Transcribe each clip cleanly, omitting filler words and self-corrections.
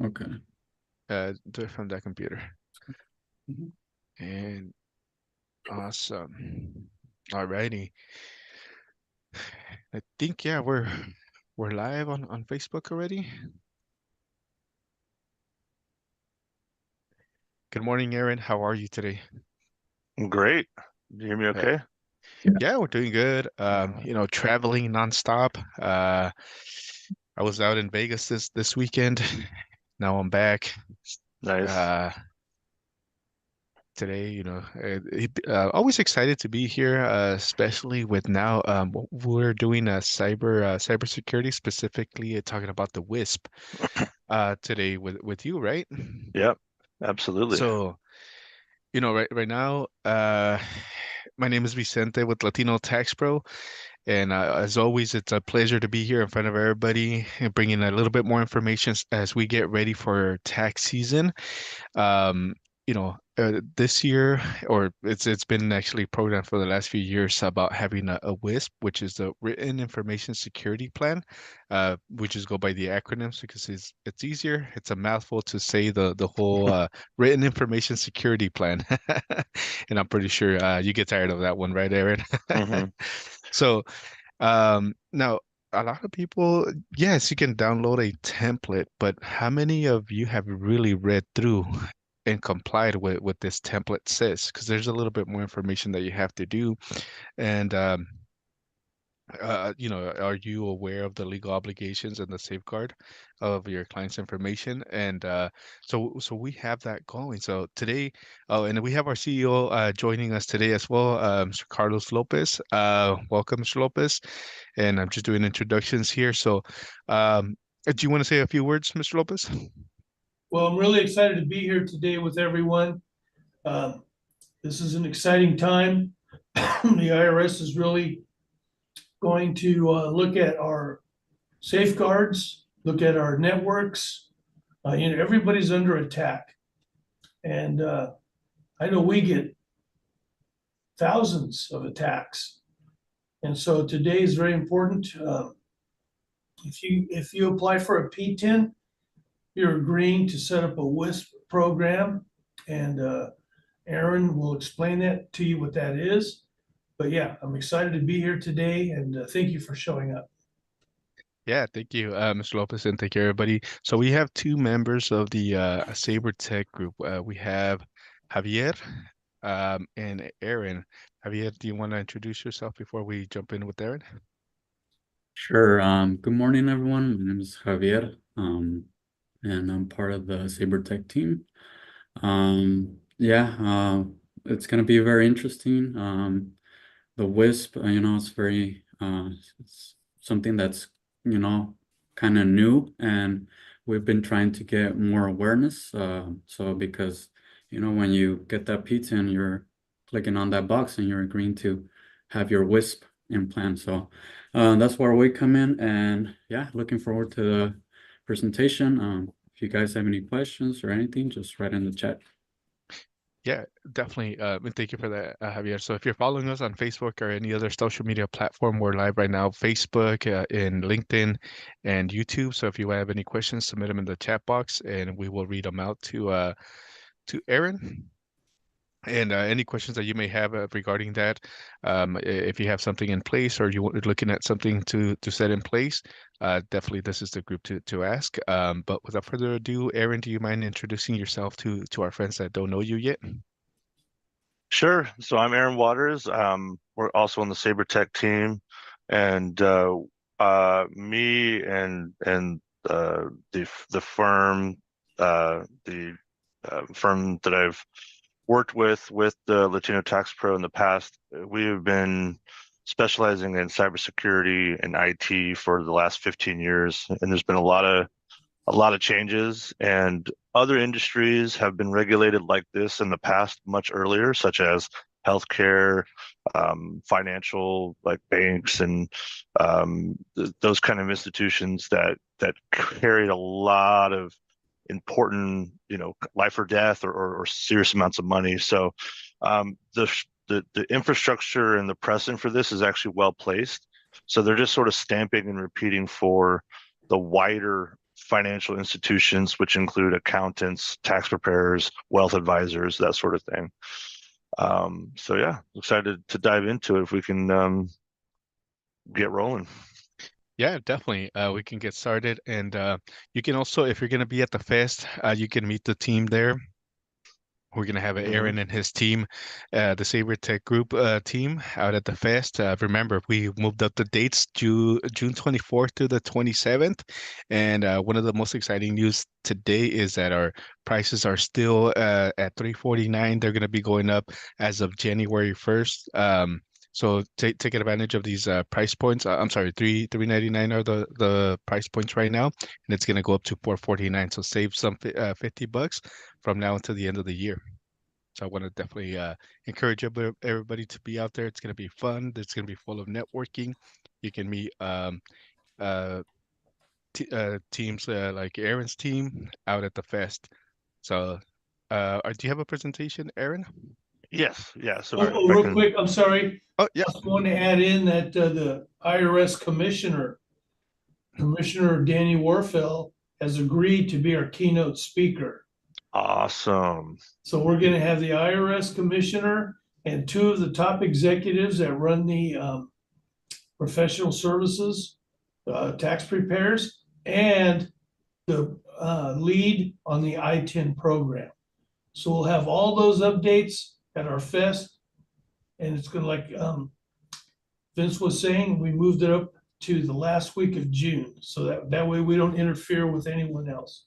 Okay. Do it from that computer. Mhm. And awesome. Alrighty. I think yeah, we're live on Facebook already. Good morning, Aaron. How are you today? Great. Do you hear me Uh, okay? yeah, we're doing good. Traveling nonstop. I was out in Vegas this weekend. Now I'm back. Nice. Uh, Today, always excited to be here, especially with now we're doing a cybersecurity, specifically talking about the WISP today with you, right? Yep, absolutely. So, right now, my name is Vicente with Latino Tax Pro, and as always, it's a pleasure to be here in front of everybody and bringing a little bit more information as we get ready for tax season. Um, this year, or it's been actually programmed for the last few years about having a WISP, which is the Written Information Security Plan. We just go by the acronyms because it's easier. It's a mouthful to say the whole Written Information Security Plan, and I'm pretty sure you get tired of that one, right, Aaron? hmm So now, a lot of people, yes, you can download a template, but how many of you have really read through and complied with what this template says? Because there's a little bit more information that you have to do. And are you aware of the legal obligations and the safeguard of your client's information? And so we have that going. So today, oh, and we have our CEO joining us today as well, Mr. Carlos Lopez. Welcome, Mr. Lopez. And I'm just doing introductions here. So, do you want to say a few words, Mr. Lopez? Well, I'm really excited to be here today with everyone. Um, This is an exciting time. The IRS is really going to look at our safeguards, look at our networks. Everybody's under attack. And I know we get thousands of attacks. And so today is very important. If you apply for a P10, you're agreeing to set up a WISP program. And Aaron will explain that to you what that is. But yeah, I'm excited to be here today and thank you for showing up. Yeah, thank you, Mr. Lopez, and thank you, everybody. So we have two members of the Saber Tech group. We have Javier and Aaron. Javier, do you want to introduce yourself before we jump in with Aaron? Sure. Good morning, everyone. My name is Javier, and I'm part of the Saber Tech team. Yeah, it's gonna be very interesting. The WISP, it's very, it's something that's, kind of new, and we've been trying to get more awareness. So because, when you get that P10, you're clicking on that box and you're agreeing to have your WISP implant. So that's where we come in, and yeah, looking forward to the presentation. If you guys have any questions or anything, just write in the chat. Yeah, definitely. And thank you for that, Javier. So if you're following us on Facebook or any other social media platform, we're live right now, Facebook, in LinkedIn, and YouTube. So if you have any questions, submit them in the chat box, and we will read them out to Aaron. And any questions that you may have regarding that, if you have something in place or you're looking at something to set in place, definitely this is the group to ask. But without further ado, Aaron, do you mind introducing yourself to our friends that don't know you yet? Sure. So I'm Aaron Waters. We're also on the Saber Tech team, and me and the firm, the firm that I've worked with the Latino Tax Pro in the past, we have been specializing in cybersecurity and IT for the last 15 years, and there's been a lot of changes, and other industries have been regulated like this in the past much earlier, such as healthcare, financial, like banks, and those kind of institutions that carried a lot of important, life or death or serious amounts of money. So the infrastructure and the precedent for this is actually well placed. So they're just sort of stamping and repeating for the wider financial institutions, which include accountants, tax preparers, wealth advisors, that sort of thing. So yeah, excited to dive into it if we can get rolling. Yeah, definitely. We can get started, and you can also, if you're going to be at the fest, you can meet the team there. We're going to have Aaron and his team, the Saber Tech Group team out at the fest. Remember, we moved up the dates June 24th to the 27th. And one of the most exciting news today is that our prices are still at $349. They're going to be going up as of January 1st. So take advantage of these price points. I'm sorry, $399 are the price points right now, and it's going to go up to $449. So save some $50 from now until the end of the year. So I want to definitely encourage everybody to be out there. It's going to be fun. It's going to be full of networking. You can meet teams like Aaron's team out at the fest. So do you have a presentation, Aaron? Yes, yeah. So Oh, real quick, I'm sorry. Oh, yeah. I just want to add in that the IRS Commissioner Danny Warfel, has agreed to be our keynote speaker. Awesome. So we're going to have the IRS Commissioner and two of the top executives that run the professional services, tax preparers, and the lead on the I-10 program. So we'll have all those updates at our fest. And it's going to, like Vince was saying, we moved it up to the last week of June. So that way we don't interfere with anyone else.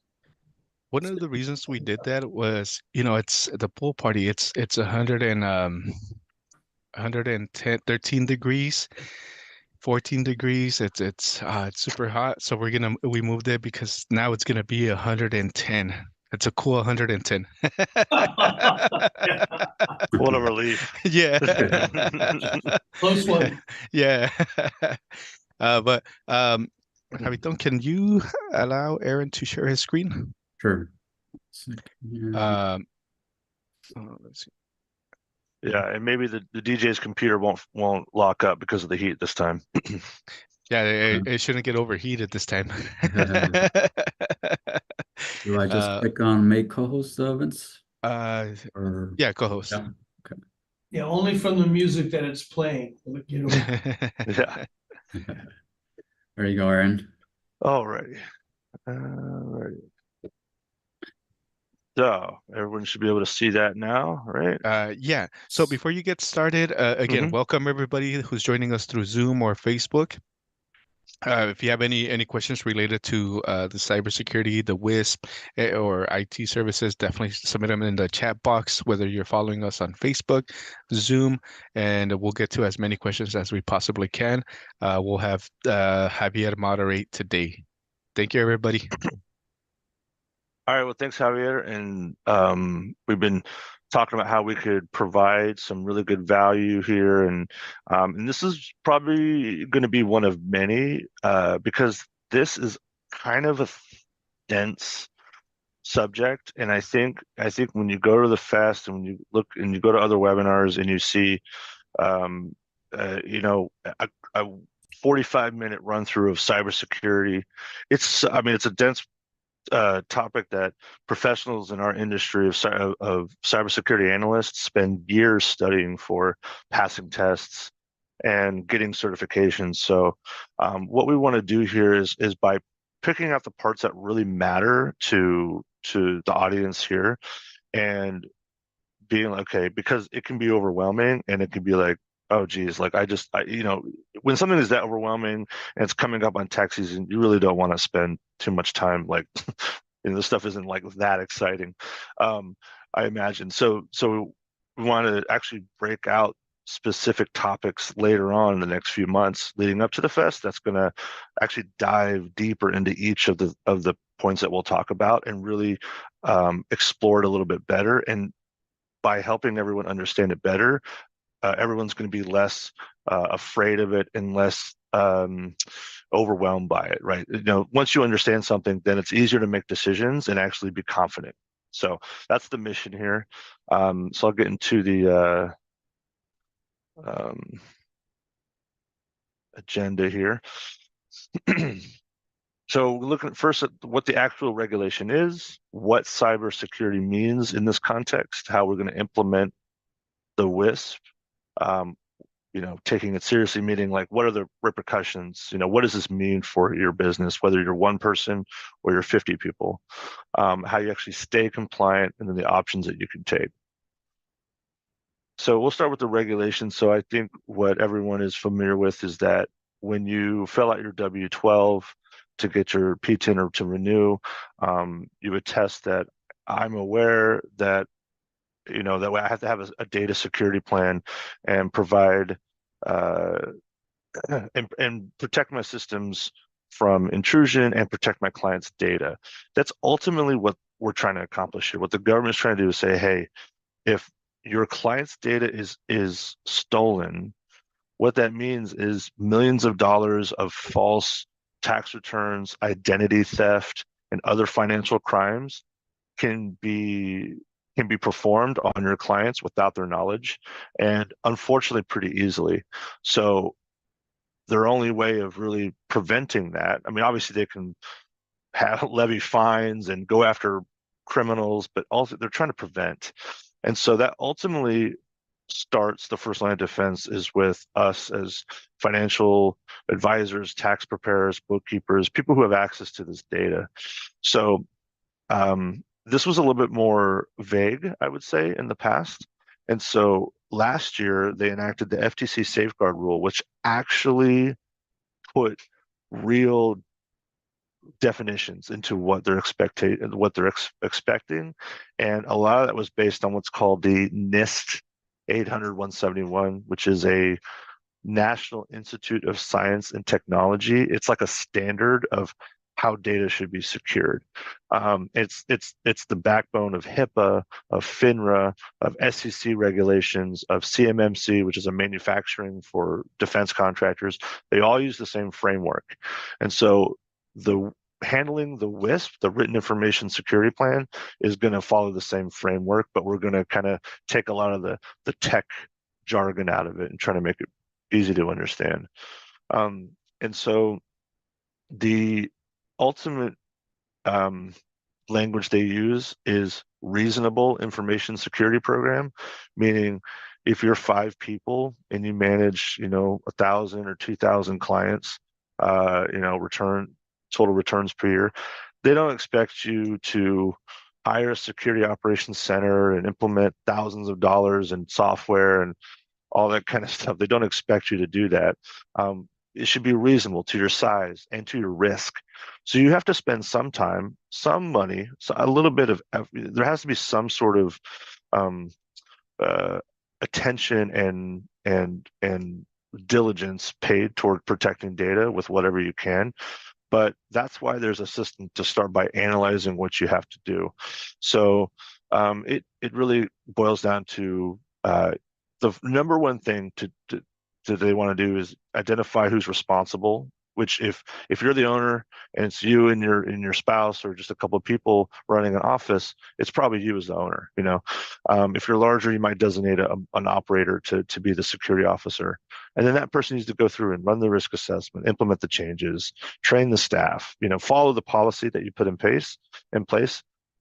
One of the reasons we did that was, it's the pool party. It's 110, 13 degrees, 14 degrees. It's super hot. So we moved it because now it's gonna be 110. It's a cool 110. What a relief. Yeah. Close one. Yeah. But Javito, can you allow Aaron to share his screen? Sure. Let's see. Yeah, and maybe the DJ's computer won't lock up because of the heat this time. Yeah, it shouldn't get overheated this time. Do I just click on make co-host, Vince? Or Yeah, co-host. yeah. Okay. Yeah, only from the music that it's playing. Yeah. There you go, Aaron. Alrighty. Alrighty. So everyone should be able to see that now, right? Yeah. So before you get started, again, welcome everybody who's joining us through Zoom or Facebook. If you have any questions related to the cybersecurity, the WISP, or IT services, definitely submit them in the chat box, whether you're following us on Facebook, Zoom, and we'll get to as many questions as we possibly can. We'll have Javier moderate today. Thank you, everybody. All right, well, thanks, Javier. And we've been talking about how we could provide some really good value here. And this is probably going to be one of many because this is kind of a dense subject. And I think when you go to the fest and when you look and you go to other webinars and you see, a 45-minute run through of cybersecurity, it's a dense topic that professionals in our industry of cybersecurity analysts spend years studying for passing tests and getting certifications. So what we want to do here is by picking out the parts that really matter to the audience here and being like, okay, because it can be overwhelming and it can be like, oh geez, like when something is that overwhelming and it's coming up on tax season, you really don't want to spend too much time like this stuff isn't like that exciting, I imagine. So we want to actually break out specific topics later on in the next few months leading up to the fest that's going to actually dive deeper into each of the points that we'll talk about and really explore it a little bit better. And by helping everyone understand it better, everyone's going to be less afraid of it and less overwhelmed by it, right? Once you understand something, then it's easier to make decisions and actually be confident. So that's the mission here. So I'll get into the agenda here. So we're looking first at what the actual regulation is, what cybersecurity means in this context, how we're going to implement the WISP, taking it seriously, meaning like what are the repercussions? What does this mean for your business, whether you're one person or you're 50 people, how you actually stay compliant, and then the options that you can take. So we'll start with the regulations. So I think what everyone is familiar with is that when you fill out your W-12 to get your P-10 or to renew, you attest that I'm aware that that way I have to have a data security plan and provide and protect my systems from intrusion and protect my clients' data. That's ultimately what we're trying to accomplish here. What the government's trying to do is say, hey, if your client's data is stolen, what that means is millions of dollars of false tax returns, identity theft, and other financial crimes can be performed on your clients without their knowledge, and unfortunately pretty easily. So their only way of really preventing that, I mean, obviously they can levy fines and go after criminals, but also they're trying to prevent. And so that ultimately starts the first line of defense is with us as financial advisors, tax preparers, bookkeepers, people who have access to this data. So this was a little bit more vague, I would say, in the past. And so last year they enacted the FTC safeguard rule, which actually put real definitions into what they're expecting, and a lot of that was based on what's called the NIST 800-171, which is a National Institute of Science and Technology. It's like a standard of how data should be secured. It's the backbone of HIPAA, of FINRA, of SEC regulations, of CMMC, which is a manufacturing for defense contractors. They all use the same framework, and so handling the WISP, the Written Information Security Plan, is going to follow the same framework, but we're going to kind of take a lot of the tech jargon out of it and try to make it easy to understand. And so the ultimate language they use is reasonable information security program, meaning if you're 5 people and you manage, 1,000 or 2,000 clients, total returns per year, they don't expect you to hire a security operations center and implement thousands of dollars in software and all that kind of stuff. They don't expect you to do that. It should be reasonable to your size and to your risk. So you have to spend some time, some money, a little bit of effort. There has to be some sort of attention and diligence paid toward protecting data with whatever you can. But that's why there's a system to start by analyzing what you have to do. So it really boils down to the number one thing that they want to do is identify who's responsible. Which if you're the owner and it's you and your spouse or just a couple of people running an office, it's probably you as the owner. If you're larger, you might designate an operator to be the security officer, and then that person needs to go through and run the risk assessment, implement the changes, train the staff, follow the policy that you put in place, and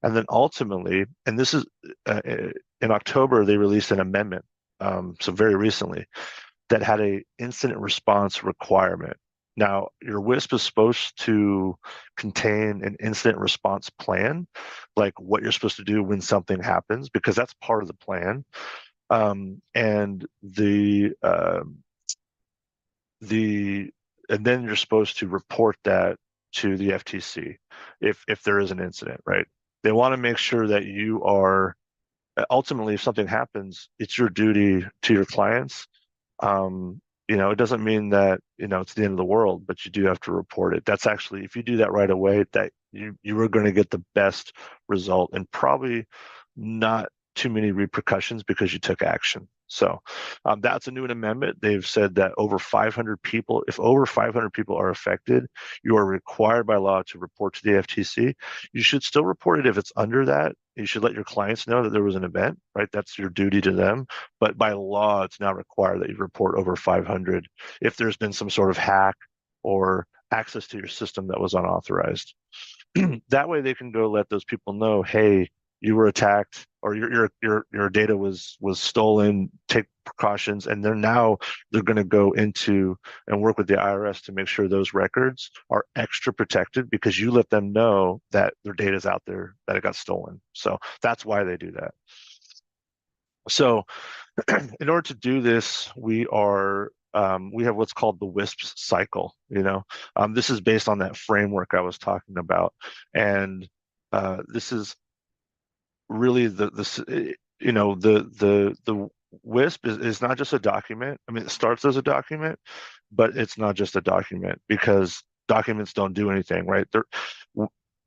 then ultimately, and this is in October, they released an amendment, so very recently, that had a incident response requirement. Now, your WISP is supposed to contain an incident response plan, like what you're supposed to do when something happens, because that's part of the plan. And then you're supposed to report that to the FTC if there is an incident, right? They want to make sure that you are ultimately, if something happens, it's your duty to your clients. It doesn't mean that it's the end of the world, but you do have to report it. That's actually, if you do that right away, that you are going to get the best result and probably not too many repercussions because you took action. So that's a new amendment. They've said that if over 500 people are affected, you are required by law to report to the FTC. You should still report it if it's under that. You should let your clients know that there was an event, right? That's your duty to them. But by law, it's now required that you report over 500 if there's been some sort of hack or access to your system that was unauthorized. That way they can go let those people know, hey, you were attacked or your data was stolen, take precautions, and they're going to go into and work with the IRS to make sure those records are extra protected because you let them know that their data is out there, that it got stolen. So that's why they do that. So in order to do this, we have what's called the WISP cycle. This is based on that framework I was talking about, and this is really the WISP is not just a document. I mean, it starts as a document, but it's not just a document because documents don't do anything, right?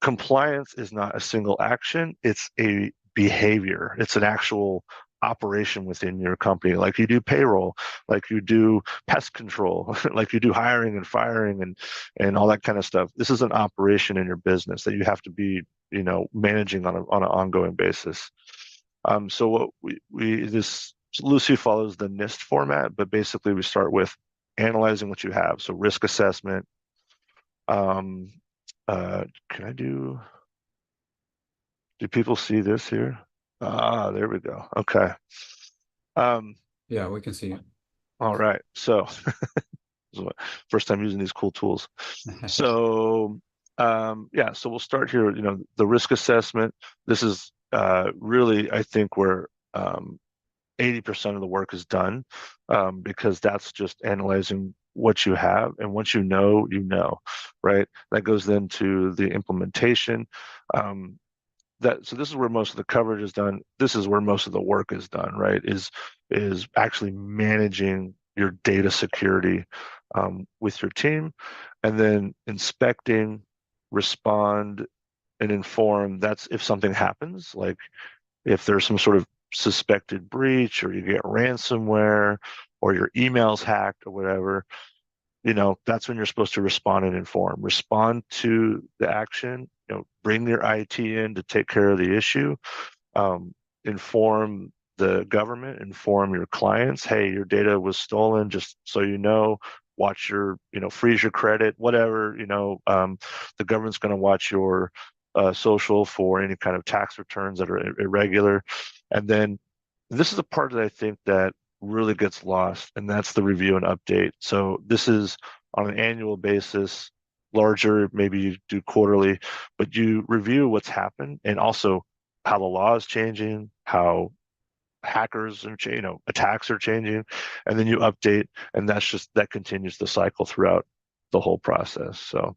Compliance is not a single action; it's a behavior. It's an actual operation within your company, like you do payroll, like you do pest control, like you do hiring and firing and all that kind of stuff. This is an operation in your business that you have to be, managing on an ongoing basis. So what this loosely follows the NIST format, but basically we start with analyzing what you have. So risk assessment. Do people see this here? There we go. Okay. Yeah, we can see it. All right. So first time using these cool tools. So yeah, so we'll start here, the risk assessment. This is really, I think, where 80% of the work is done, because that's just analyzing what you have. And once you know, right? That goes then to the implementation. So this is where most of the coverage is done. This is where most of the work is done, right? Is actually managing your data security with your team, and then inspecting, respond, and inform. That's if something happens, like if there's some sort of suspected breach, or you get ransomware, or your email's hacked, or whatever. That's when you're supposed to respond and inform. Respond to the action, bring your IT in to take care of the issue, inform the government, inform your clients, hey, your data was stolen, just so you know, watch your, freeze your credit, whatever, the government's going to watch your social for any kind of tax returns that are irregular. And then this is the part that I think that really gets lost, and that's the review and update. So this is on an annual basis, larger, maybe you do quarterly, but you review what's happened and also how the law is changing, how hackers and attacks are changing, and then you update, and that continues the cycle throughout the whole process. So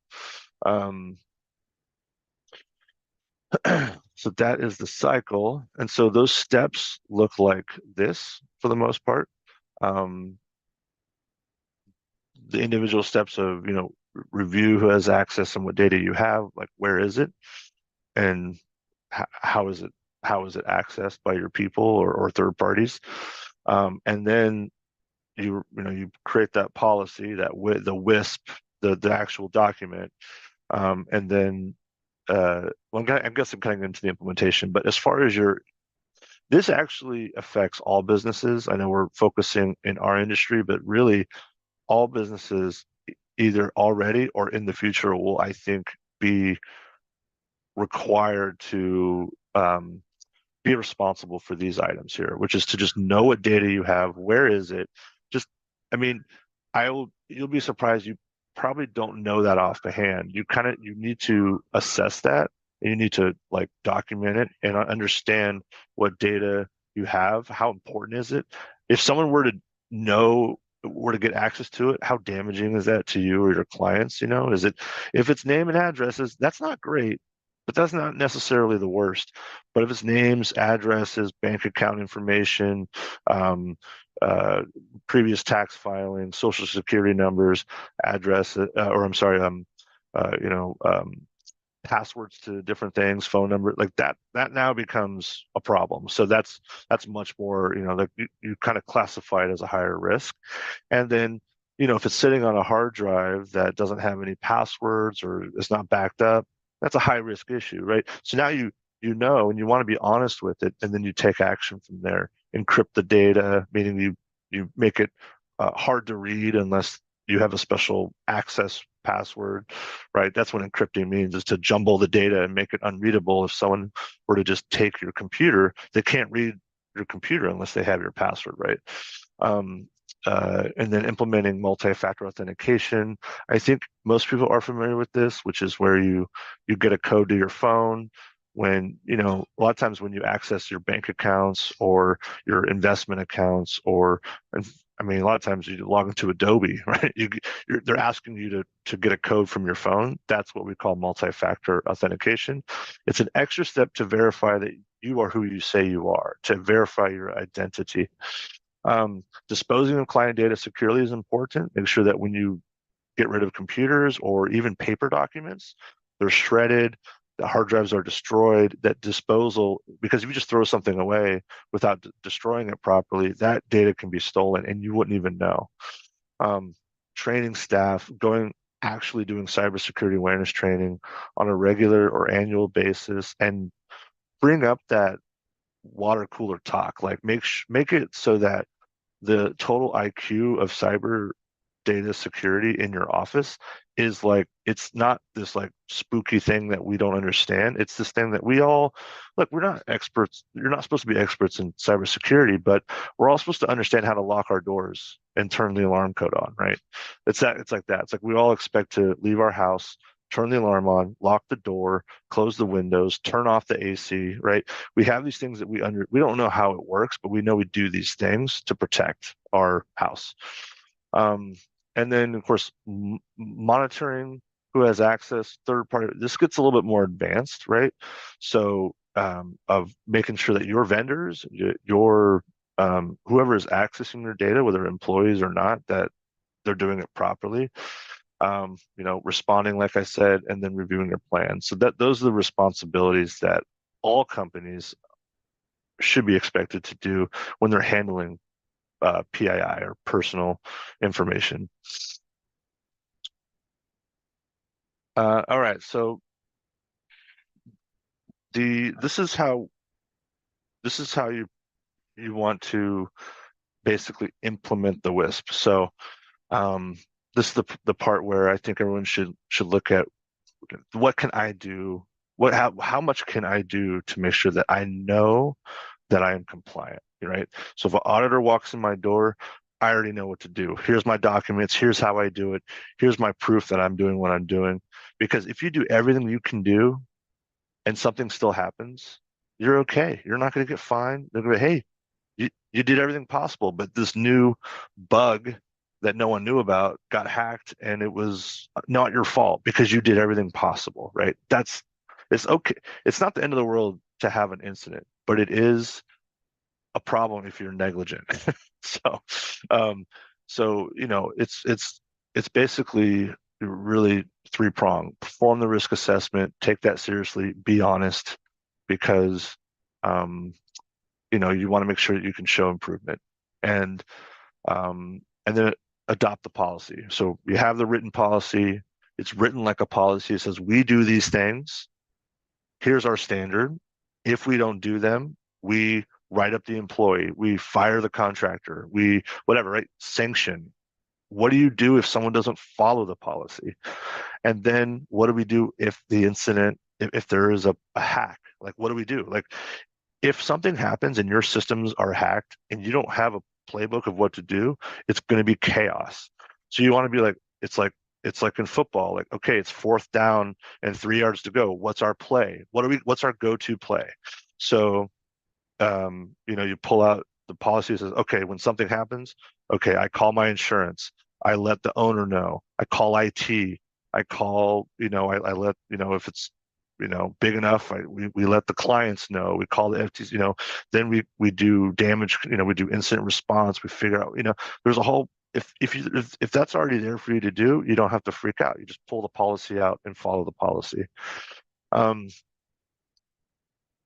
so that is the cycle. And so those steps look like this for the most part. The individual steps of, review who has access and what data you have, like where is it, and how is it accessed by your people or third parties. And then you create that policy, the WISP, the actual document, and then I'm guessing kind of into the implementation. But as far as this actually affects all businesses. I know we're focusing in our industry, but really all businesses either already or in the future will, I think, be required to be responsible for these items here, which is to just know what data you have, where is it. You'll be surprised, you probably don't know that off the hand. You need to assess that, and you need to document it and understand what data you have, how important is it. If someone were to get access to it, how damaging is that to you or your clients? If it's name and addresses, that's not great, but that's not necessarily the worst. But if it's names, addresses, bank account information, previous tax filing, social security numbers, passwords to different things, phone number, like that now becomes a problem. So that's much more, you kind of classify it as a higher risk. And then, if it's sitting on a hard drive that doesn't have any passwords or it's not backed up, that's a high risk issue, right? So now and you want to be honest with it, and then you take action from there. Encrypt the data, meaning you make it hard to read unless you have a special access password, right? That's what encrypting means, is to jumble the data and make it unreadable. If someone were to just take your computer, they can't read your computer unless they have your password, right? And then implementing multi-factor authentication. I think most people are familiar with this, which is where you get a code to your phone when, a lot of times when you access your bank accounts or your investment accounts, or a lot of times you log into Adobe, right? They're asking you to get a code from your phone. That's what we call multi-factor authentication. It's an extra step to verify that you are who you say you are, to verify your identity. Disposing of client data securely is important. Make sure that when you get rid of computers or even paper documents, they're shredded, the hard drives are destroyed. That disposal, because if you just throw something away without destroying it properly, that data can be stolen and you wouldn't even know. Training staff, actually doing cybersecurity awareness training on a regular or annual basis, and bring up that water cooler talk. Like make it so that the total IQ of cyber data security in your office is like, it's not this like spooky thing that we don't understand. It's this thing that we all, look, we're not experts. You're not supposed to be experts in cybersecurity, but we're all supposed to understand how to lock our doors and turn the alarm code on, right? It's like that. It's like we all expect to leave our house, turn the alarm on, lock the door, close the windows, turn off the AC, right? We have these things that we don't know how it works, but we know we do these things to protect our house. And then, of course, monitoring who has access, third party. This gets a little bit more advanced, right? So of making sure that your vendors, your whoever is accessing your data, whether employees or not, that they're doing it properly. Responding, like I said, and then reviewing their plans. So those are the responsibilities that all companies should be expected to do when they're handling PII, or personal information. All right, so this is how you want to basically implement the WISP. So this is the part where I think everyone should look at, what can I do? How much can I do to make sure that I know that I am compliant, right? So if an auditor walks in my door, I already know what to do. Here's my documents. Here's how I do it. Here's my proof that I'm doing what I'm doing. Because if you do everything you can do and something still happens, you're okay. You're not going to get fined. They're going to be, hey, you did everything possible, but this new bug that no one knew about got hacked, and it was not your fault because you did everything possible, right? It's okay. It's not the end of the world to have an incident, but it is a problem if you're negligent. So it's basically really three-pronged. Perform the risk assessment, take that seriously, be honest, because you want to make sure that you can show improvement, and then adopt the policy. So you have the written policy. It's written like a policy. It says, we do these things. Here's our standard. If we don't do them, we write up the employee, we fire the contractor, we whatever, right? Sanction. What do you do if someone doesn't follow the policy? And then what do we do if the incident, if there is a hack? Like, what do we do? Like, if something happens and your systems are hacked and you don't have a playbook of what to do, it's going to be chaos. So you want to be like, it's like in football, like, okay, it's 4th down and 3 yards to go. What's our play? What's our go-to play? So, you pull out the policy that says, okay, when something happens, okay, I call my insurance. I let the owner know. I call IT. I call, I let, if it's, big enough, we let the clients know. We call the FTC, then we do damage, we do incident response. We figure out, there's a whole, if that's already there for you to do, you don't have to freak out. You just pull the policy out and follow the policy.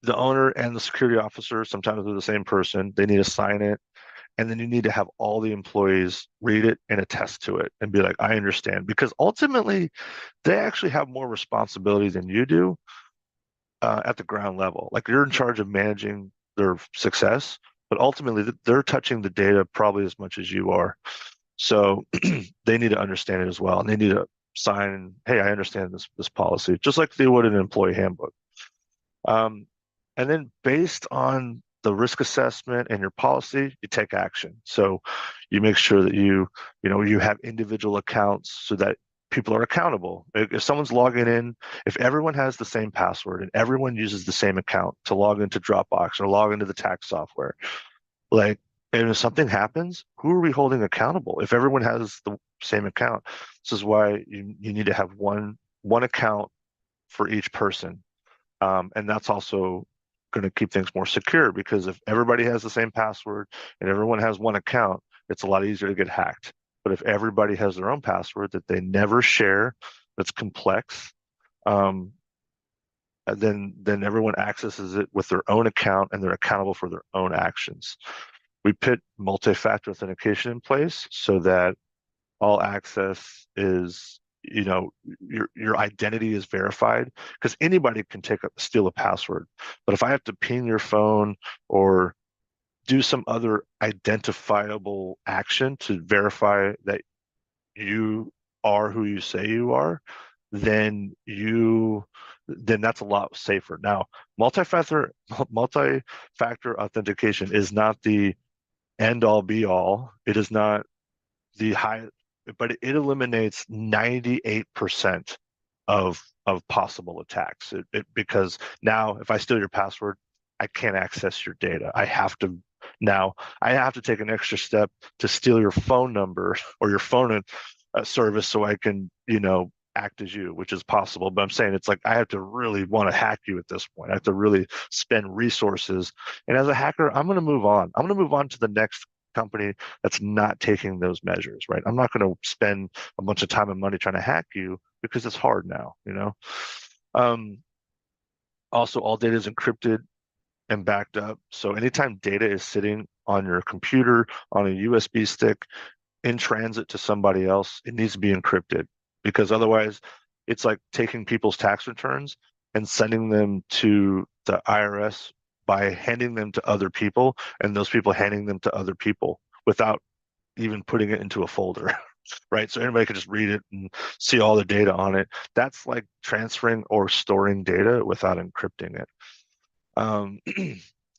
The owner and the security officer, sometimes they're the same person. They need to sign it. And then you need to have all the employees read it and attest to it and be like, I understand. Because ultimately, they actually have more responsibility than you do at the ground level. Like, you're in charge of managing their success, but ultimately they're touching the data probably as much as you are. So they need to understand it as well. And they need to sign, hey, I understand this policy, just like they would an employee handbook. And then based on the risk assessment and your policy, you take action. So you make sure that you have individual accounts so that people are accountable. If someone's logging in, if everyone has the same password and everyone uses the same account to log into Dropbox or log into the tax software, like, and if something happens, who are we holding accountable? If everyone has the same account, this is why you need to have one account for each person. And that's also going to keep things more secure, because if everybody has the same password and everyone has one account, it's a lot easier to get hacked. But if everybody has their own password that they never share, that's complex, then everyone accesses it with their own account and they're accountable for their own actions. We put multi-factor authentication in place so that all access is, your identity is verified, because anybody can steal a password. But if I have to ping your phone or do some other identifiable action to verify that you are who you say you are, then that's a lot safer. Now, multi-factor authentication is not the end all be all. It is not the high, but it eliminates 98% of possible attacks. Because now if I steal your password, I can't access your data. I have to take an extra step to steal your phone number or your phone service so I can, act as you, which is possible. But I'm saying it's like I have to really want to hack you at this point. I have to really spend resources. And as a hacker, I'm going to move on. I'm going to move on to the next company that's not taking those measures, right? I'm not going to spend a bunch of time and money trying to hack you because it's hard now, Also, all data is encrypted and backed up. So anytime data is sitting on your computer, on a USB stick, in transit to somebody else, it needs to be encrypted, because otherwise it's like taking people's tax returns and sending them to the IRS by handing them to other people, and those people handing them to other people without even putting it into a folder. Right? So anybody could just read it and see all the data on it. That's like transferring or storing data without encrypting it. And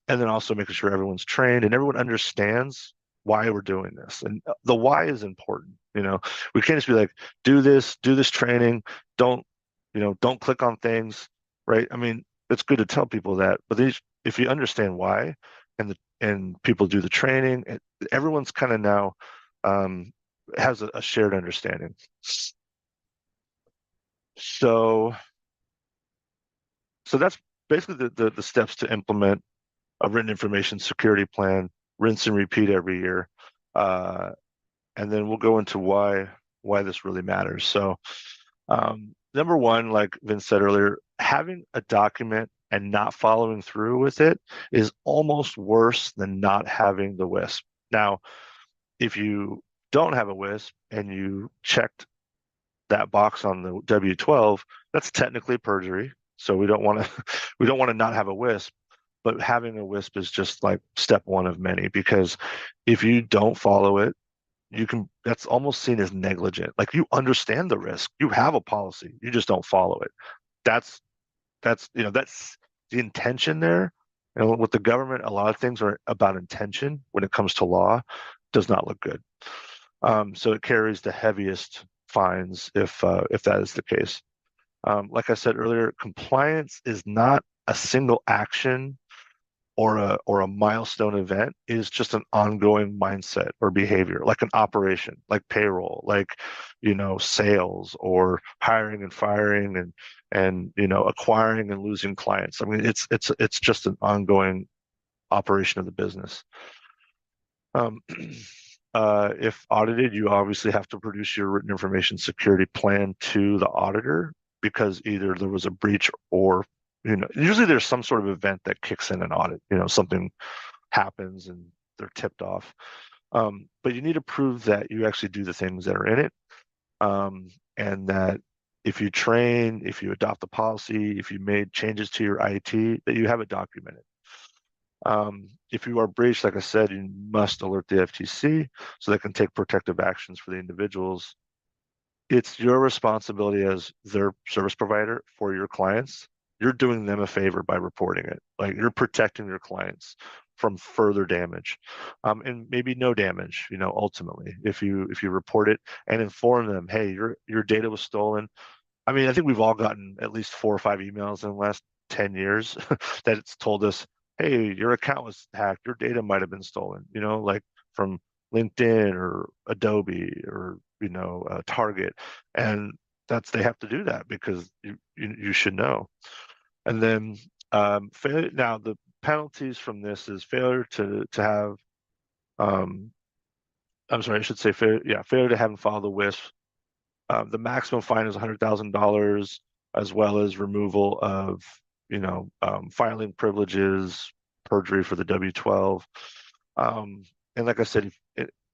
then also making sure everyone's trained and everyone understands why we're doing this. And the why is important. We can't just be like, do this training, don't click on things, right? I mean, it's good to tell people that, but if you understand why, and people do the training, everyone's kind of now has a shared understanding. So that's basically the steps to implement a written information security plan, rinse and repeat every year. And then we'll go into why this really matters. So number one, like Vince said earlier, having a document and not following through with it is almost worse than not having the WISP. Now, if you don't have a WISP and you checked that box on the W-12, that's technically perjury. So we don't want to not have a WISP. But having a WISP is just like step one of many, because if you don't follow it, that's almost seen as negligent. Like, you understand the risk, you have a policy, you just don't follow it. That's the intention there. And with the government, a lot of things are about intention. When it comes to law, does not look good. So it carries the heaviest fines if that is the case. Like I said earlier, compliance is not a single action or a milestone event. Is just an ongoing mindset or behavior, like an operation, like payroll, like sales, or hiring and firing, and acquiring and losing clients. I mean, it's just an ongoing operation of the business. If audited, you obviously have to produce your written information security plan to the auditor, because either there was a breach or usually there's some sort of event that kicks in an audit. Something happens and they're tipped off. But you need to prove that you actually do the things that are in it, and that if you train, if you adopt the policy, if you made changes to your IT, that you have it documented. If you are breached, like I said, you must alert the FTC so they can take protective actions for the individuals. it's your responsibility as their service provider for your clients. You're doing them a favor by reporting it. Like, you're protecting your clients from further damage, and maybe no damage. Ultimately, if you report it and inform them, hey, your data was stolen. I mean, I think we've all gotten at least 4 or 5 emails in the last 10 years that it's told us, hey, your account was hacked, your data might have been stolen, like from LinkedIn or Adobe or, Target. And they have to do that because you should know. And then now the penalties from this is failure to have, I'm sorry, I should say failure to have and file the WISP. The maximum fine is $100,000, as well as removal of, filing privileges, perjury for the W-12. And like I said,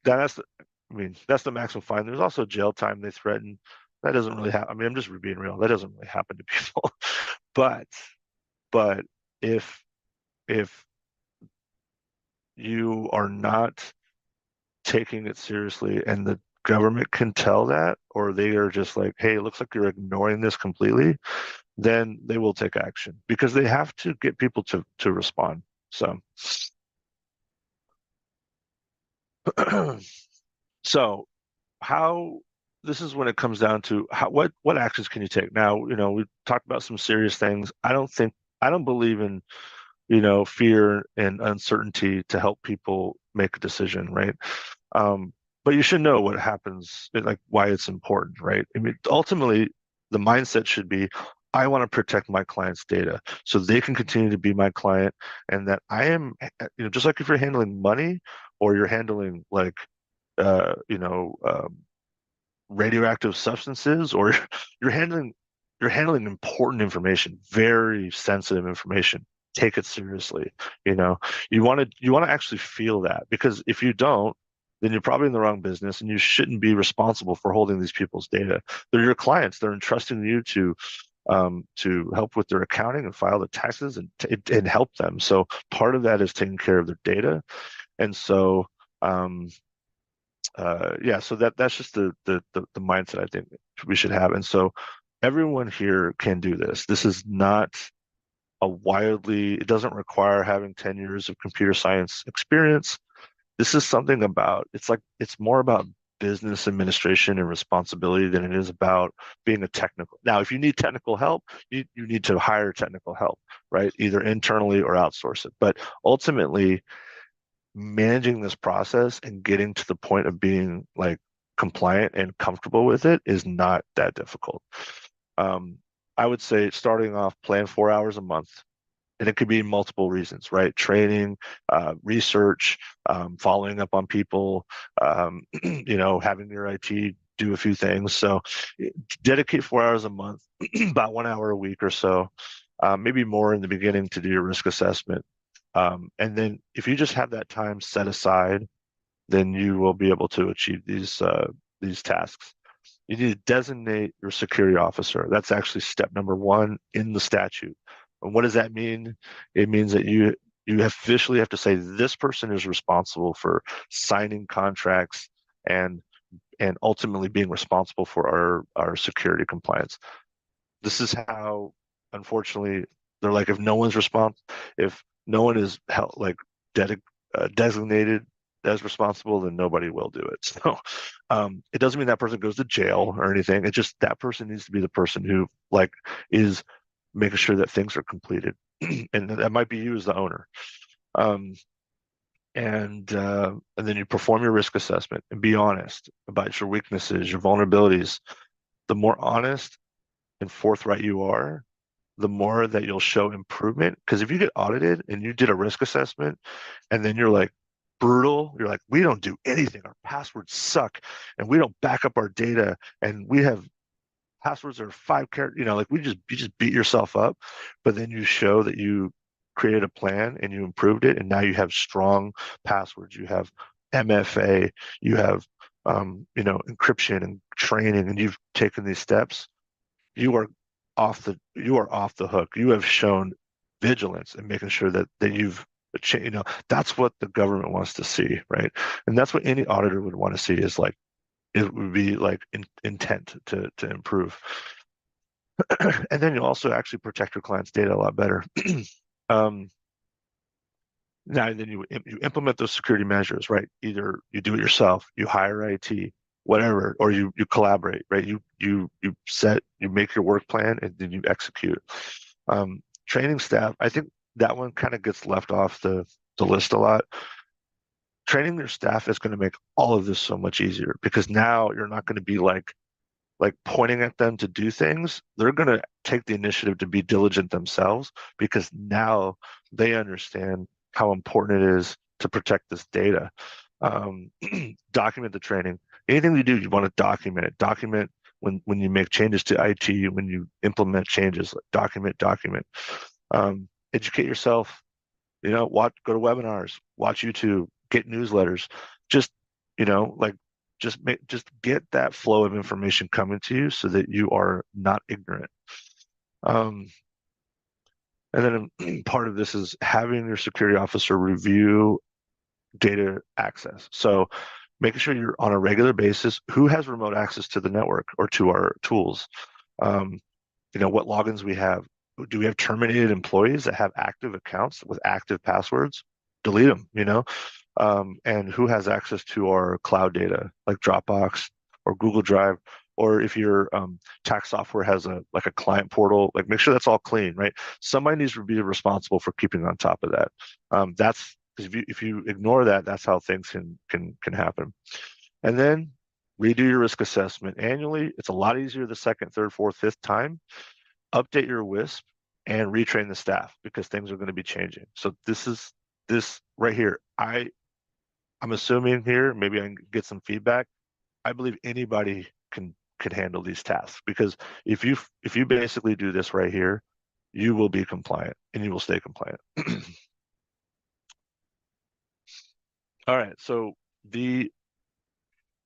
that's the maximum fine. There's also jail time they threaten. That doesn't really happen. I mean, I'm just being real. That doesn't really happen to people. But if you are not taking it seriously and the government can tell that, or they are just like, hey, it looks like you're ignoring this completely, then they will take action because they have to get people to respond. So so this is when it comes down to what actions can you take. Now, we've talked about some serious things. I don't believe in fear and uncertainty to help people make a decision, right? But you should know what happens, like why it's important, right? I mean, ultimately, the mindset should be, I want to protect my client's data so they can continue to be my client, and that I am, just like if you're handling money or you're handling like, radioactive substances, or you're handling important information, very sensitive information. Take it seriously. You want to actually feel that, because if you don't, then you're probably in the wrong business, and you shouldn't be responsible for holding these people's data. They're your clients. They're entrusting you to help with their accounting and file the taxes and help them. So part of that is taking care of their data. And so so that's just the mindset I think we should have. And so everyone here can do this. This is not it doesn't require having 10 years of computer science experience. This is something it's more about business administration and responsibility than it is about being a technical. Now, if you need technical help, you need to hire technical help, right? Either internally or outsource it. But ultimately, managing this process and getting to the point of being like compliant and comfortable with it is not that difficult. I would say, starting off, plan 4 hours a month. And it could be multiple reasons, right? Training, research, following up on people, having your IT do a few things. So dedicate 4 hours a month, about 1 hour a week or so, maybe more in the beginning, to do your risk assessment. And then if you just have that time set aside, then you will be able to achieve these tasks. You need to designate your security officer. That's actually step number 1 in the statute. And what does that mean? It means that you officially have to say, this person is responsible for signing contracts and ultimately being responsible for our security compliance. This is how, unfortunately, they're like, if no one is designated as responsible, then nobody will do it. So it doesn't mean that person goes to jail or anything. It's just that person needs to be the person who is making sure that things are completed. And that might be you as the owner. And then you perform your risk assessment and be honest about your weaknesses, your vulnerabilities. The more honest and forthright you are, the more that you'll show improvement. Because if you get audited and you did a risk assessment and then you're like brutal, you're like, we don't do anything, our passwords suck, and we don't back up our data, and we have passwords that are 5 characters, you just beat yourself up. But then you show that you created a plan and you improved it, and now you have strong passwords, you have MFA, you have encryption and training, and you've taken these steps. You are off the hook. You have shown vigilance and making sure that you've that's what the government wants to see, right? And that's what any auditor would want to see, is like, it would be like intent to improve. And then you also actually protect your client's data a lot better. Now then you implement those security measures, right? Either you do it yourself, you hire IT, whatever, or you collaborate, right? You make your work plan and then you execute. Training staff, I think that one kind of gets left off the list a lot. Training your staff is going to make all of this so much easier because now you're not going to be like pointing at them to do things. They're going to take the initiative to be diligent themselves because now they understand how important it is to protect this data. Document the training. Anything you do, you want to document it. Document when you make changes to IT, when you implement changes, document. Educate yourself. Go to webinars, watch YouTube, get newsletters. Just just get that flow of information coming to you so that you are not ignorant. And then part of this is having your security officer review data access. So making sure you're on a regular basis, who has remote access to the network or to our tools? What logins we have. Do we have terminated employees that have active accounts with active passwords? Delete them, and who has access to our cloud data like Dropbox or Google Drive, or if your tax software has a client portal, like make sure that's all clean, right? Somebody needs to be responsible for keeping on top of that. That's if you ignore that, that's how things can happen. And then redo your risk assessment annually. It's a lot easier the second, third, fourth, fifth time. Update your WISP and retrain the staff because things are going to be changing. So this right here. I'm assuming here, maybe I can get some feedback. I believe anybody could handle these tasks because if you basically do this right here, you will be compliant and you will stay compliant. All right, so the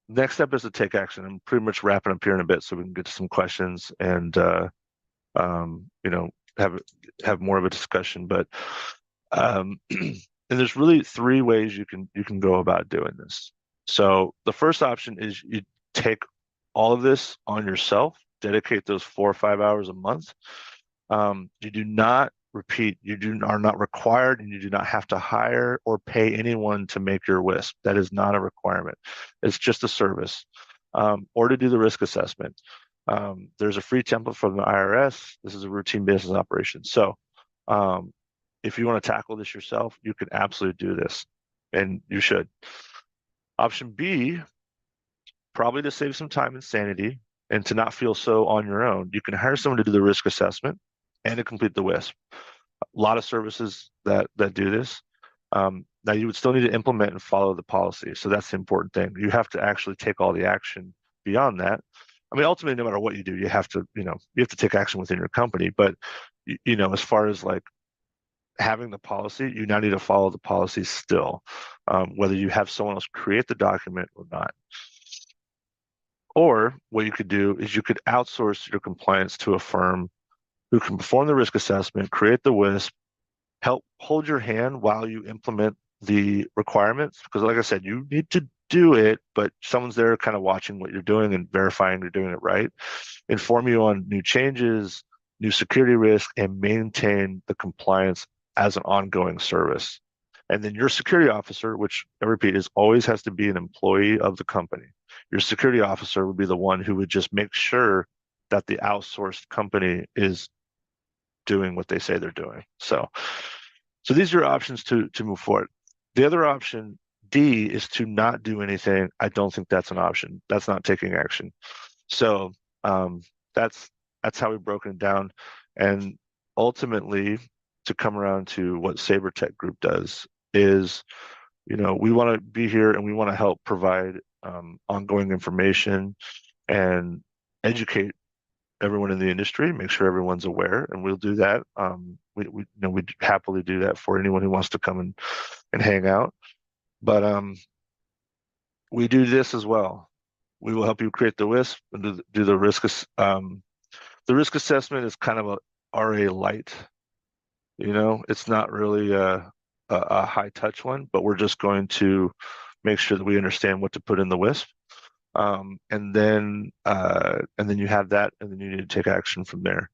next step is to take action. I'm pretty much wrapping up here in a bit so we can get to some questions and have more of a discussion. But and there's really three ways you can go about doing this. So the first option is you take all of this on yourself, dedicate those 4 or 5 hours a month. You do not repeat, are not required, and you do not have to hire or pay anyone to make your WISP. That is not a requirement. It's just a service. Or to do the risk assessment. There's a free template from the IRS. This is a routine business operation. So if you want to tackle this yourself, you can absolutely do this, and you should. Option B, probably to save some time and sanity and to not feel so on your own, you can hire someone to do the risk assessment and to complete the WISP. A lot of services that do this. Now you would still need to implement and follow the policy. So that's the important thing. You have to actually take all the action beyond that. I mean, ultimately, no matter what you do, you have to take action within your company. But as far as like having the policy, you now need to follow the policy still, whether you have someone else create the document or not. Or what you could do is you could outsource your compliance to a firm who can perform the risk assessment, create the WISP, help hold your hand while you implement the requirements. Because like I said, you need to do it, but someone's there kind of watching what you're doing and verifying you're doing it right. Inform you on new changes, new security risk, and maintain the compliance as an ongoing service. And then your security officer, which I repeat is always has to be an employee of the company. Your security officer would be the one who would just make sure that the outsourced company is doing what they say they're doing. So these are your options to move forward. The other option, D, is to not do anything. I don't think that's an option. That's not taking action. So that's how we've broken it down. And ultimately, to come around to what Saber Tech Group does is, we want to be here and we want to help provide ongoing information and educate everyone in the industry, make sure everyone's aware, and we'll do that. We'd happily do that for anyone who wants to come and hang out. But we do this as well. We will help you create the WISP and do the risk. The risk assessment is kind of a RA light. It's not really a high touch one, but we're just going to make sure that we understand what to put in the WISP. And then you have that, and then you need to take action from there.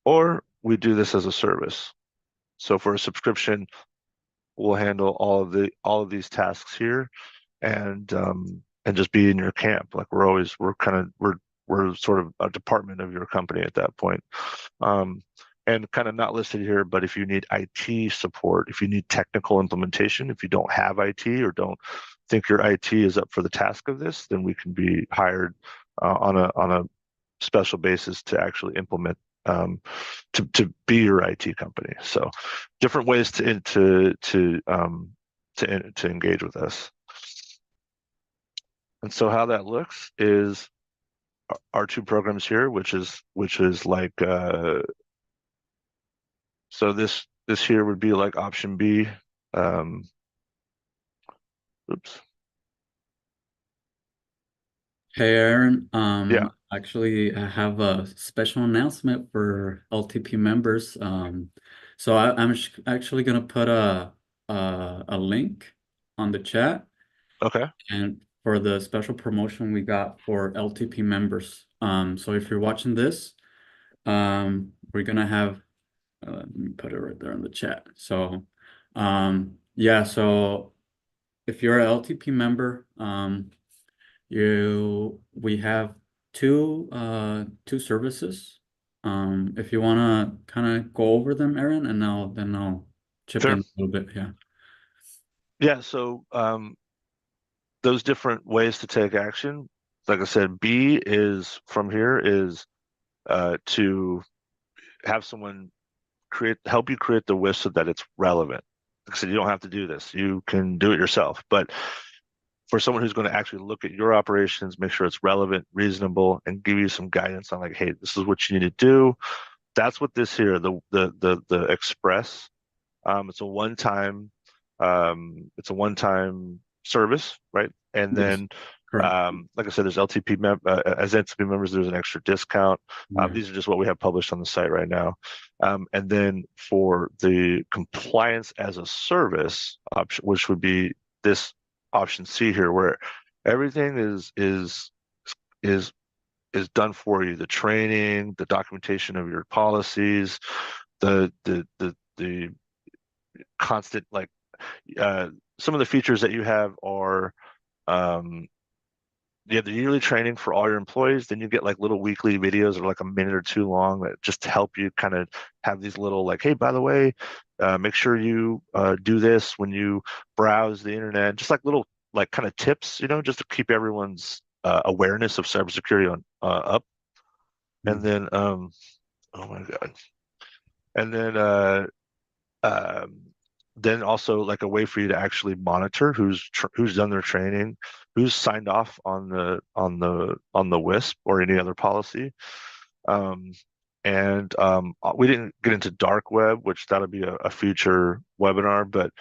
Or we do this as a service. So for a subscription, we'll handle all of these tasks here, and just be in your camp. Like we're sort of a department of your company at that point. And kind of not listed here, but if you need IT support, if you need technical implementation, if you don't have IT or don't think your IT is up for the task of this, then we can be hired on a special basis to actually implement, to be your IT company. So different ways to engage with us. And so how that looks is our two programs here, which is like so this here would be like option B. Oops. Hey Aaron, Yeah. actually I have a special announcement for LTP members. So I'm actually gonna put a link on the chat, Okay. and for the special promotion we got for LTP members. So if you're watching this, we're gonna have, let me put it right there in the chat. So yeah, so if you're a LTP member, we have two services. If you wanna kind of go over them, Aaron, and I'll chip Sure. in a little bit. Yeah. Yeah. So those different ways to take action, like I said, B is from here is to have someone help you create the WISP so that it's relevant. Like I said, you don't have to do this. You can do it yourself. But for someone who's going to actually look at your operations, make sure it's relevant, reasonable, and give you some guidance on like, hey, this is what you need to do. That's what this here, the Express. It's a one-time service, right? And Yes. then Correct. like I said, there's as LTP members, there's an extra discount. Yeah. These are just what we have published on the site right now. And then for the compliance as a service option, which would be this option C here, where everything is done for you. The training, the documentation of your policies, the constant like some of the features that you have are um, you have the yearly training for all your employees. Then you get like little weekly videos that are like a minute or two long that just help you kind of have these little like, hey, by the way, make sure you do this when you browse the internet. Just like little like kind of tips, just to keep everyone's awareness of cybersecurity on up. And then oh my God. And um, then also like a way for you to actually monitor who's done their training, who's signed off on the WISP or any other policy. Um, and we didn't get into dark web, which that'll be a future webinar, but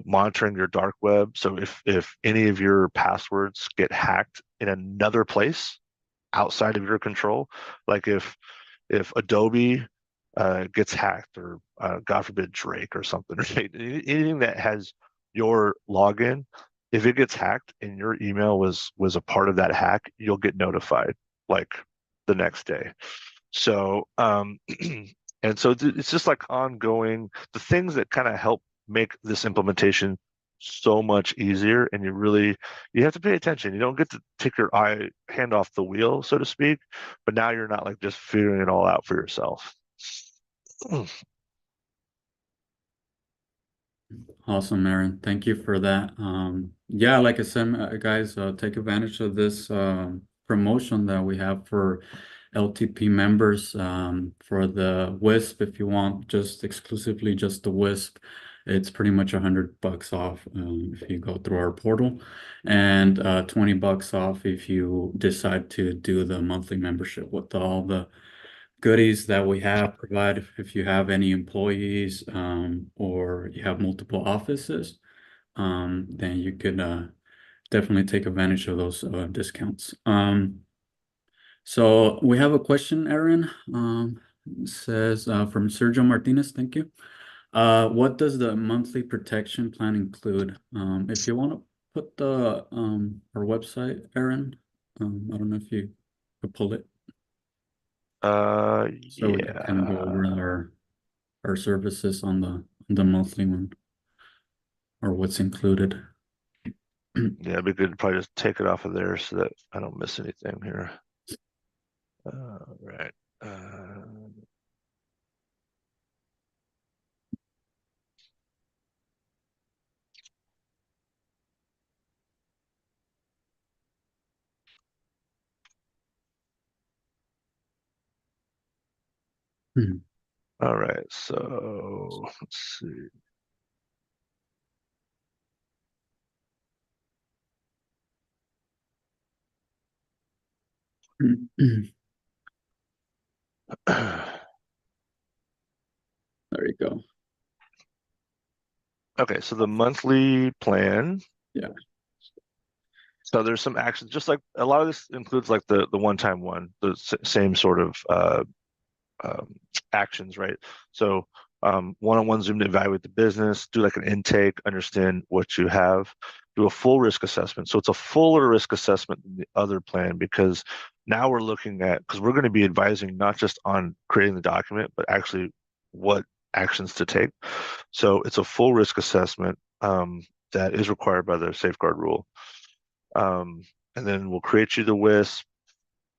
monitoring your dark web. So if any of your passwords get hacked in another place outside of your control, like if Adobe gets hacked, or God forbid Drake or something, right? Anything that has your login, if it gets hacked and your email was a part of that hack, you'll get notified like the next day. So and so it's just like ongoing, the things that kind of help make this implementation so much easier. And you have to pay attention. You don't get to take your hand off the wheel, so to speak, but now you're not like just figuring it all out for yourself. Awesome, Aaron. Thank you for that. Yeah, like I said, guys, take advantage of this promotion that we have for LTP members, for the WISP. If you want just exclusively just the WISP, it's pretty much $100 off if you go through our portal, and $20 off if you decide to do the monthly membership with all the goodies that we have provide. If you have any employees, or you have multiple offices, then you could definitely take advantage of those discounts. So we have a question, Aaron. It says from Sergio Martinez, thank you. What does the monthly protection plan include? If you want to put the our website, Aaron. I don't know if you could pull it so we could kind of go over Yeah. our services on the monthly one or what's included. Yeah, it'd be good to probably just take it off of there so that I don't miss anything here. Right. All right, so let's see. There you go. Okay, so the monthly plan. Yeah. So there's some actions, just like a lot of this includes like the one-time one, the same sort of um, actions, right? So one-on-one Zoom to evaluate the business, do like an intake, understand what you have, do a full risk assessment. So it's a fuller risk assessment than the other plan because now we're looking at, because we're going to be advising not just on creating the document, but actually what actions to take. So it's a full risk assessment that is required by the safeguard rule. And then we'll create you the WISP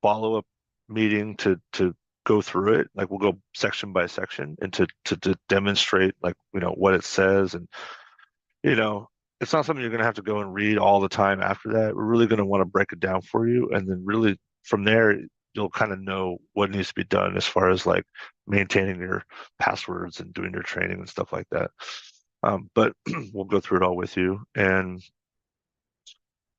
follow-up meeting to go through it. Like we'll go section by section and to demonstrate like what it says, and it's not something you're going to have to go and read all the time after that. We're really going to want to break it down for you, and then really from there you'll kind of know what needs to be done as far as like maintaining your passwords and doing your training and stuff like that. But we'll go through it all with you, and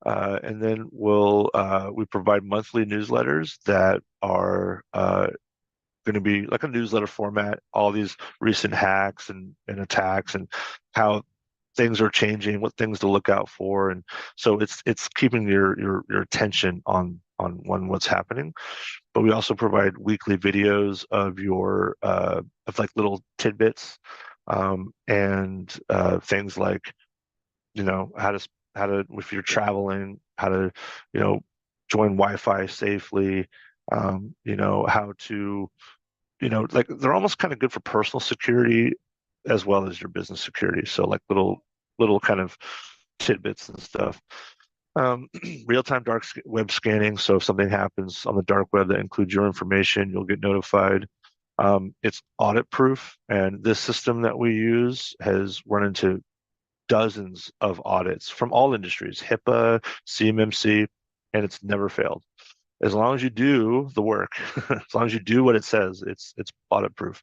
then we provide monthly newsletters that are going to be like a newsletter format, all these recent hacks and attacks and how things are changing, what things to look out for. And so it's keeping your attention on what's happening. But we also provide weekly videos of your of like little tidbits, and things like how to if you're traveling, how to join Wi-Fi safely, how to like they're almost kind of good for personal security as well as your business security. So like little kind of tidbits and stuff. Real-time web scanning. So if something happens on the dark web that includes your information, you'll get notified. It's audit proof, and this system that we use has run into dozens of audits from all industries, HIPAA, CMMC, and it's never failed. As long as you do the work, as long as you do what it says, it's audit proof.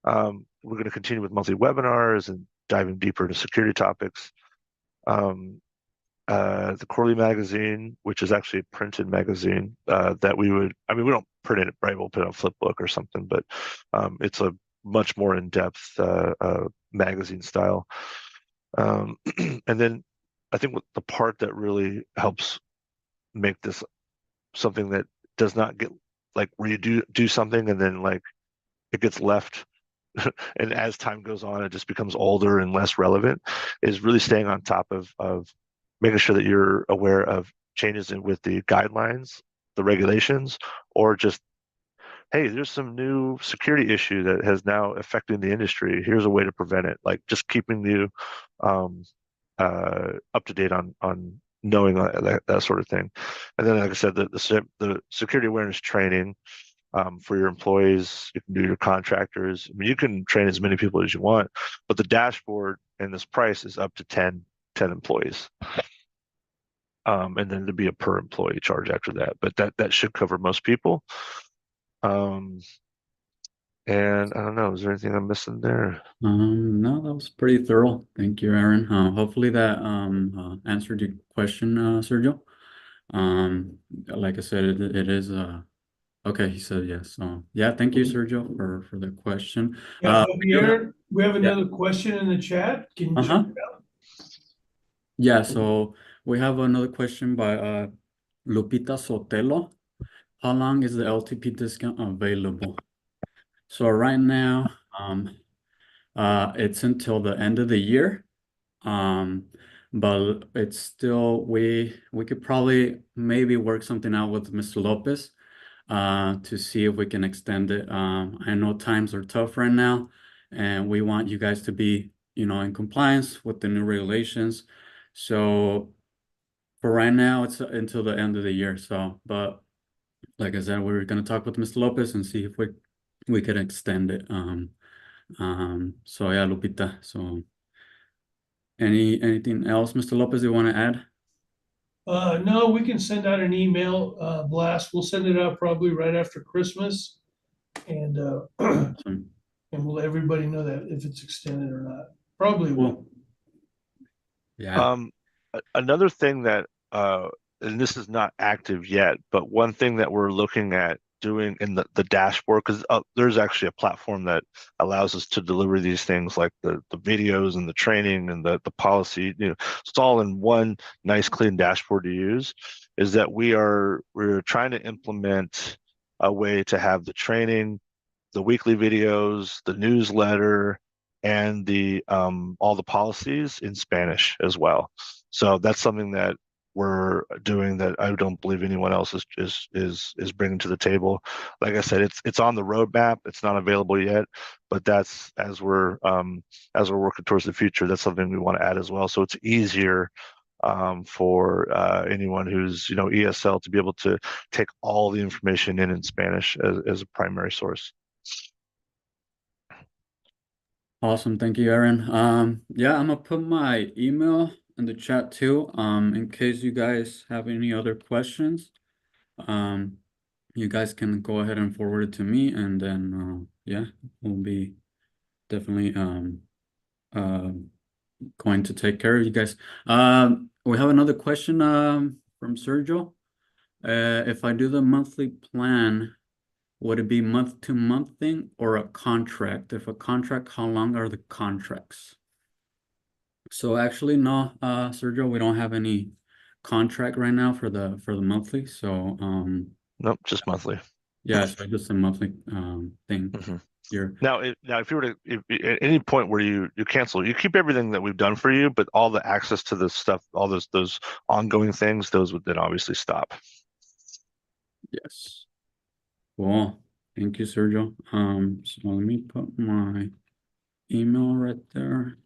We're going to continue with monthly webinars and diving deeper into security topics. The quarterly magazine, which is actually a printed magazine, that we don't print it, right? We'll put it on Flipbook or something, but it's a much more in-depth magazine style. And then I think the part that really helps make this something that does not get like where you do something and then like it gets left and as time goes on it just becomes older and less relevant, is really staying on top of making sure that you're aware of changes with the guidelines, the regulations, or just, hey, there's some new security issue that has now affecting the industry. Here's a way to prevent it. Like just keeping you up to date on knowing that sort of thing. And then, like I said, the security awareness training for your employees. You can do your contractors. I mean, you can train as many people as you want, but the dashboard and this price is up to 10 employees. And then there'd be a per employee charge after that, but that should cover most people. And I don't know, is there anything I'm missing there? No, that was pretty thorough. Thank you, Aaron. Hopefully that answered your question, Sergio. Like I said, it is okay, he said yes. So yeah, thank you, Sergio, for the question. Yeah, We do have, Javier, we have yeah. another question in the chat. Can you check Uh-huh. it out? Yeah, so we have another question by Lupita Sotelo. How long is the LTP discount available? So right now, it's until the end of the year. but it's still we could probably maybe work something out with Mr. Lopez to see if we can extend it. I know times are tough right now, and we want you guys to be, in compliance with the new regulations. So for right now, it's until the end of the year. So, but like I said, we were gonna talk with Mr. Lopez and see if we could extend it. So yeah, Lupita. So anything else, Mr. Lopez, you want to add? No, we can send out an email, blast. We'll send it out probably right after Christmas. And, Awesome. and we'll let everybody know that if it's extended or not. Probably will. Cool. Yeah. Another thing that, and this is not active yet, but one thing that we're looking at doing in the dashboard, because there's actually a platform that allows us to deliver these things like the videos and the training and the policy, it's all in one nice clean dashboard to use, is that we're trying to implement a way to have the training, the weekly videos, the newsletter, and the all the policies in Spanish as well. So that's something that we're doing that I don't believe anyone else is bringing to the table. Like I said, it's on the roadmap. It's not available yet, but that's as we're working towards the future, that's something we want to add as well. So it's easier for anyone who's ESL to be able to take all the information in Spanish as a primary source. Awesome. Thank you, Aaron. Yeah, I'm gonna put my email in the chat too. In case you guys have any other questions, you guys can go ahead and forward it to me, and then yeah, we'll be definitely going to take care of you guys. We have another question from Sergio. If I do the monthly plan, would it be month to month thing or a contract? If a contract, how long are the contracts? So actually, no, Sergio, we don't have any contract right now for the monthly. So Nope, just monthly. yeah, so just a monthly thing Mhm. here. Now, if you were to, at any point where you cancel, you keep everything that we've done for you, but all the access to the stuff, all those ongoing things, those would then obviously stop. Yes. Cool. Thank you, Sergio. So let me put my email right there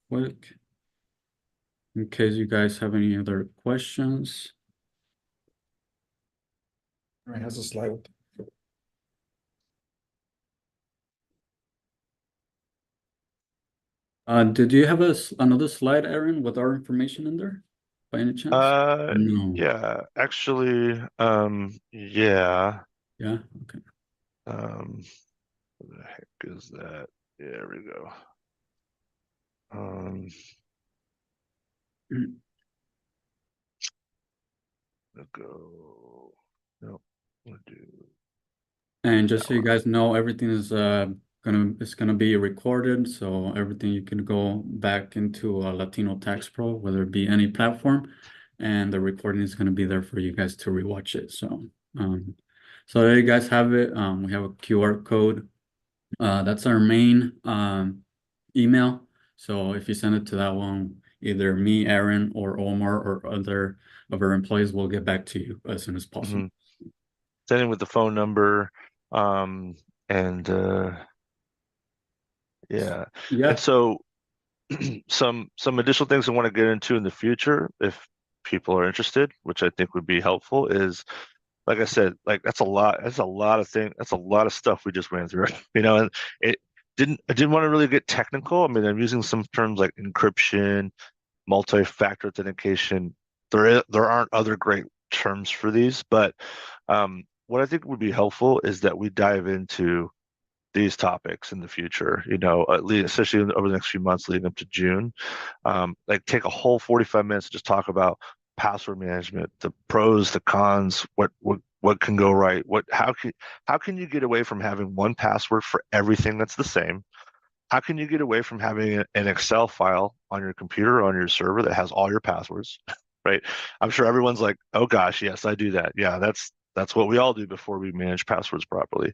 quick in case you guys have any other questions. It has a slide. Did you have another slide, Aaron, with our information in there by any chance? No. Yeah, actually, yeah. Yeah, okay. What the heck is that? Yeah, there we go. Let's go. Nope. We'll do. And just so you guys know, everything is gonna be recorded, so everything you can go back into Latino Tax Pro, whether it be any platform, and the recording is gonna be there for you guys to rewatch it. So so there you guys have it. We have a QR code. That's our main email. So if you send it to that one, either me, Aaron, or Omar, or other of our employees will get back to you as soon as possible. Send in with the phone number, and yeah. And so some additional things I want to get into in the future, if people are interested, which I think would be helpful, is, like I said, like that's a lot of things, that's a lot of stuff we just ran through, and I didn't want to really get technical. I mean, I'm using some terms like encryption, multi-factor authentication. There aren't other great terms for these, but what I think would be helpful is that we dive into these topics in the future, at least, especially over the next few months leading up to June. Like take a whole 45 minutes to just talk about password management, the pros, the cons, what can go right, how can you get away from having one password for everything that's the same? How can you get away from having an Excel file on your computer or on your server that has all your passwords, right? I'm sure everyone's like, oh gosh, yes, I do that. Yeah, that's what we all do before we manage passwords properly.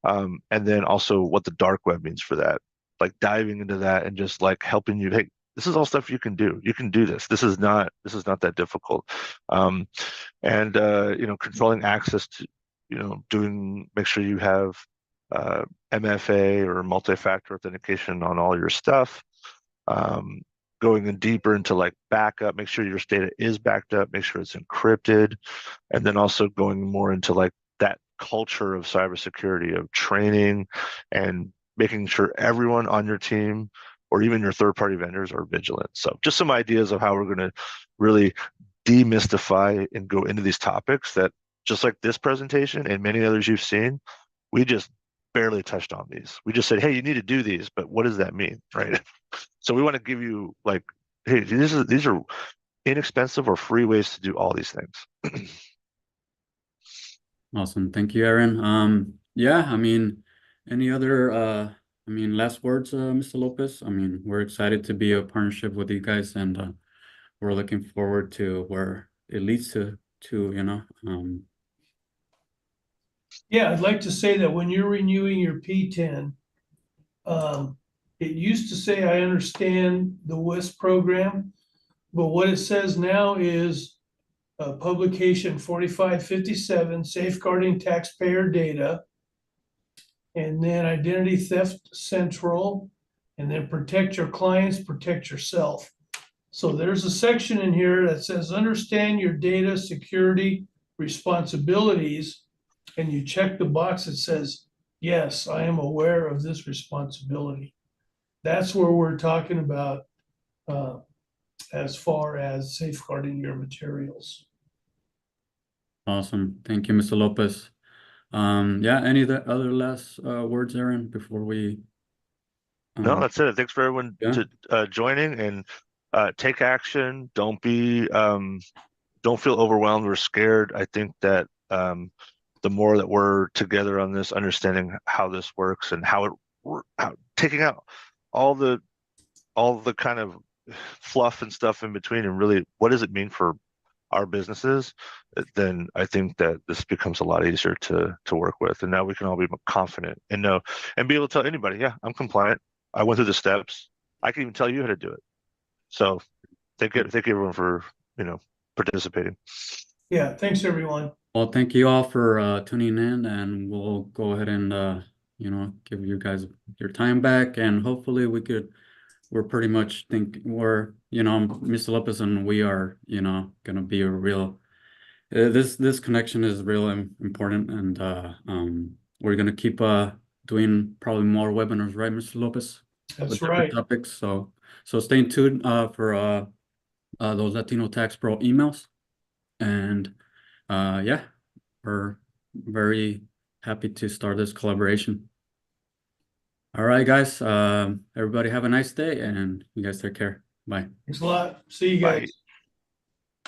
And then also what the dark web means for that, like diving into that and just like helping you, hey, This is all stuff you can do. You can do this. This is not that difficult. And controlling access to, make sure you have MFA or multi-factor authentication on all your stuff. Going in deeper into like backup, make sure your data is backed up, make sure it's encrypted, and then also going more into like that culture of cybersecurity, of training and making sure everyone on your team or even your third-party vendors are vigilant. So just some ideas of how we're going to really demystify and go into these topics that, just like this presentation and many others you've seen, we just barely touched on these. We just said, hey, you need to do these, but what does that mean, right? So we want to give you like, hey, these are inexpensive or free ways to do all these things. Awesome. Thank you, Aaron. Yeah, I mean, any other last words, Mr. Lopez? I mean, we're excited to be a partnership with you guys, and we're looking forward to where it leads to, Yeah, I'd like to say that when you're renewing your P10, it used to say, I understand the WISP program, but what it says now is publication 4557, safeguarding taxpayer data, and then identity theft central, and then protect your clients, protect yourself. So there's a section in here that says, understand your data security responsibilities, and you check the box that says, yes, I am aware of this responsibility. That's where we're talking about as far as safeguarding your materials. Awesome. Thank you, Mr. Lopez. Yeah, any other last words, Aaron, before we No, that's it. Thanks for everyone yeah. joining, and take action. Don't feel overwhelmed or scared. I think that the more that we're together on this, understanding how this works and how taking out all the kind of fluff and stuff in between, and really what does it mean for our businesses, then I think that this becomes a lot easier to work with. And now we can all be more confident and know and be able to tell anybody, yeah, I'm compliant. I went through the steps. I can even tell you how to do it. So thank you everyone for participating. Yeah, thanks everyone. Well, thank you all for tuning in, and we'll go ahead and give you guys your time back, and hopefully we're pretty much Mr. Lopez and we are, gonna be a real this connection is real important, and we're gonna keep doing probably more webinars, right, Mr. Lopez? That's With different right. topics. So stay tuned for those Latino Tax Pro emails. And yeah, we're very happy to start this collaboration. All right, guys. Everybody have a nice day, and you guys take care. Bye. Thanks a lot. See you guys. Bye.